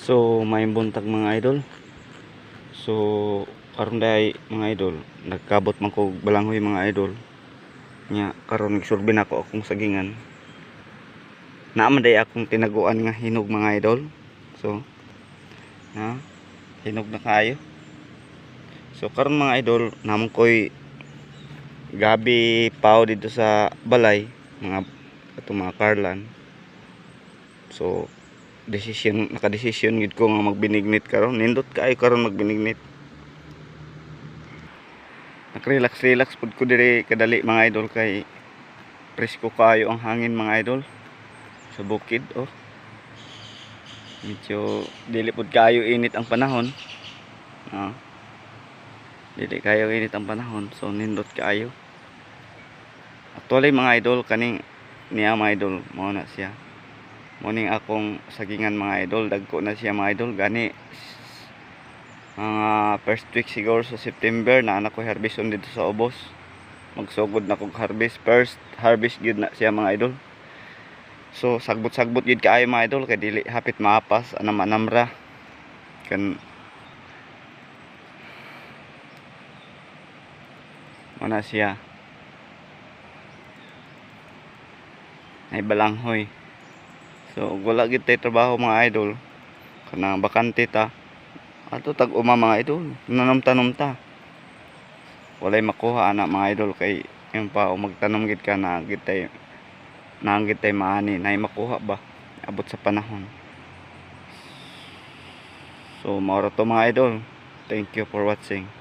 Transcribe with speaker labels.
Speaker 1: So may buntag mga idol. So karon day mga idol, nagkabot man ko balanghoy mga idol. Nya karon nagsurbi na ako akong sagingan. Naaman day akong tinaguan nga hinog mga idol. So hinog na kayo. So karon mga idol, namon koy gabi pao dito sa balay mga mga karlan. So nakadesisyon gid ko nga magbinignit karon. Nindot kaayo karon magbinignit. Nakrelax pud ko diri kadali mga idol kay presko kaayo ang hangin mga idol sa bukid. Medyo dili pud kaayo init ang panahon. Dili kayo init ang panahon, so nindot kaayo. Actually mga idol, kaning niya mga idol, mao na siya. Morning akong sagingan mga idol, dagko na siya mga idol. Gani mga first week siguro sa September na anak ko harvest on dito sa ubos. Magsugod na kog harvest, first harvest gid na siya mga idol. So sagbot gid kaayo mga idol kay dili hapit maapas anam-anamra kan mana siya ay balanghoy. So wala gid tay trabaho mga idol, kanang bakante ta ato tag uma mga idol, nanom-tanom ta. Walay makuha ana mga idol kay yung pa magtanom gid ka na gid tay maani nay makuha ba abot sa panahon. So mao ra to mga idol. Thank you for watching.